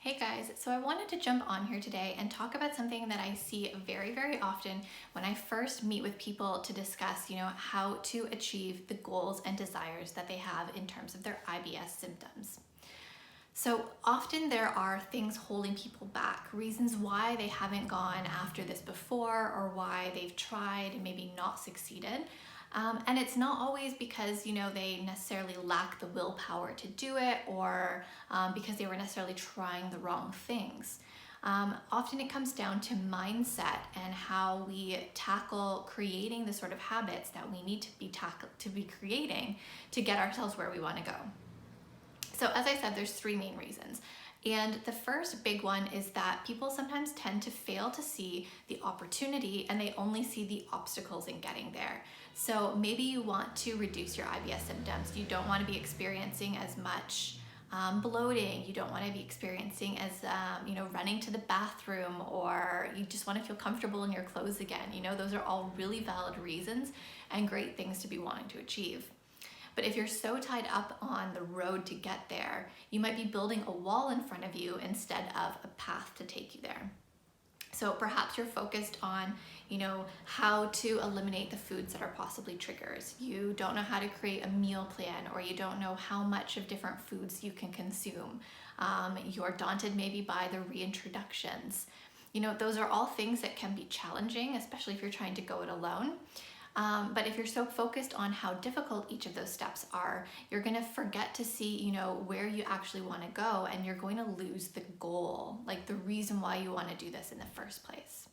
Hey guys, so I wanted to jump on here today and talk about something that I see very, very often when I first meet with people to discuss, how to achieve the goals and desires that they have in terms of their IBS symptoms. So often there are things holding people back, reasons why they haven't gone after this before or why they've tried and maybe not succeeded. And it's not always because, they necessarily lack the willpower to do it or because they were necessarily trying the wrong things. Often it comes down to mindset and how we tackle creating the sort of habits that we need to be creating to get ourselves where we want to go. So as I said, there's three main reasons. And the first big one is that people sometimes tend to fail to see the opportunity and they only see the obstacles in getting there. So maybe you want to reduce your IBS symptoms. You don't want to be experiencing as much bloating. You don't want to be experiencing as, running to the bathroom, or you just want to feel comfortable in your clothes again. Those are all really valid reasons and great things to be wanting to achieve. But if you're so tied up on the road to get there, you might be building a wall in front of you instead of a path to take you there. So perhaps you're focused on, how to eliminate the foods that are possibly triggers. You don't know how to create a meal plan, or you don't know how much of different foods you can consume. You're daunted maybe by the reintroductions. Those are all things that can be challenging, especially if you're trying to go it alone. But if you're so focused on how difficult each of those steps are, you're going to forget to see, where you actually want to go, and you're going to lose the goal, like the reason why you want to do this in the first place.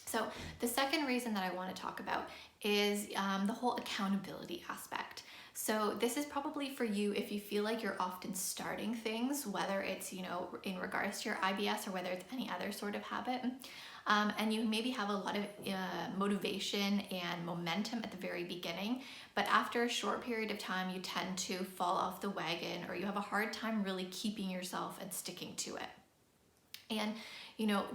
So the second reason that I want to talk about is the whole accountability aspect. So this is probably for you if you feel like you're often starting things, whether it's, in regards to your IBS or whether it's any other sort of habit. And you maybe have a lot of motivation and momentum at the very beginning, but after a short period of time, you tend to fall off the wagon, or you have a hard time really keeping yourself and sticking to it. And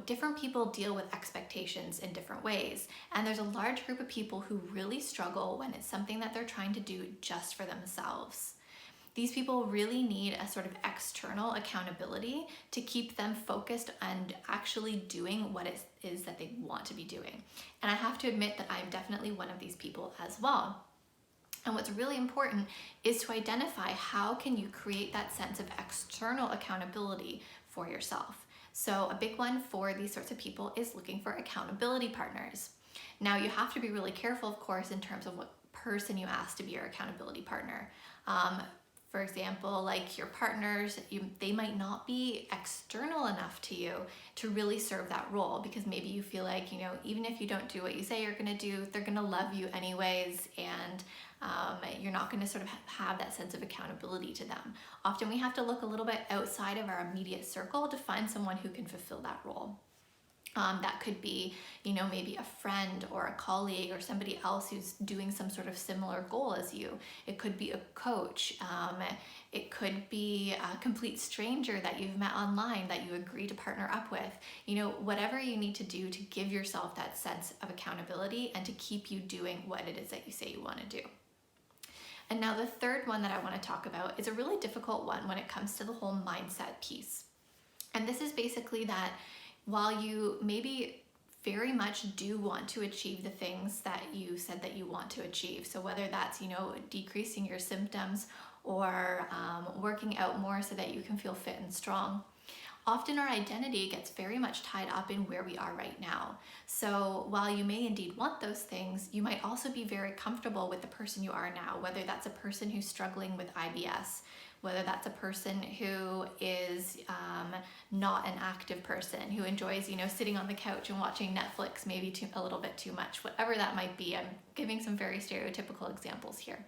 different people deal with expectations in different ways. And there's a large group of people who really struggle when it's something that they're trying to do just for themselves. These people really need a sort of external accountability to keep them focused and actually doing what it is that they want to be doing. And I have to admit that I'm definitely one of these people as well. And what's really important is to identify how can you create that sense of external accountability for yourself. So a big one for these sorts of people is looking for accountability partners. Now you have to be really careful, of course, in terms of what person you ask to be your accountability partner. For example, like your partners, they might not be external enough to you to really serve that role, because maybe you feel like, even if you don't do what you say you're going to do, they're going to love you anyways, and you're not going to sort of have that sense of accountability to them. Often we have to look a little bit outside of our immediate circle to find someone who can fulfill that role. That could be, maybe a friend or a colleague or somebody else who's doing some sort of similar goal as you. It could be a coach. It could be a complete stranger that you've met online that you agree to partner up with. Whatever you need to do to give yourself that sense of accountability and to keep you doing what it is that you say you want to do. And now the third one that I want to talk about is a really difficult one when it comes to the whole mindset piece. And this is basically that while you maybe very much do want to achieve the things that you said that you want to achieve, so whether that's, decreasing your symptoms or working out more so that you can feel fit and strong, often our identity gets very much tied up in where we are right now. So while you may indeed want those things, you might also be very comfortable with the person you are now, whether that's a person who's struggling with IBS, whether that's a person who is not an active person, who enjoys, sitting on the couch and watching Netflix maybe a little bit too much, whatever that might be. I'm giving some very stereotypical examples here.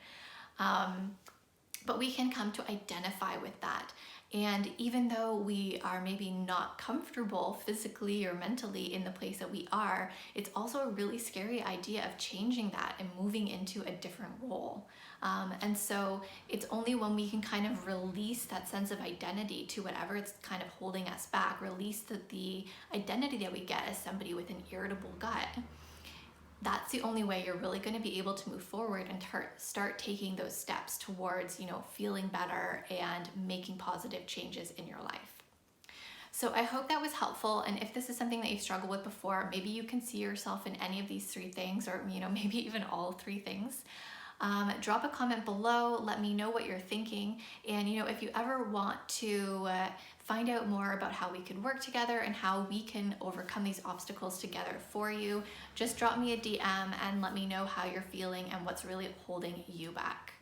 But we can come to identify with that. And even though we are maybe not comfortable physically or mentally in the place that we are, it's also a really scary idea of changing that and moving into a different role. And so it's only when we can kind of release that sense of identity to whatever it's kind of holding us back, release the identity that we get as somebody with an irritable gut, that's the only way you're really going to be able to move forward and start taking those steps towards, feeling better and making positive changes in your life. So I hope that was helpful. And if this is something that you've struggled with before, maybe you can see yourself in any of these three things, or maybe even all three things. Drop a comment below. Let me know what you're thinking. And if you ever want to find out more about how we can work together and how we can overcome these obstacles together for you, just drop me a DM and let me know how you're feeling and what's really holding you back.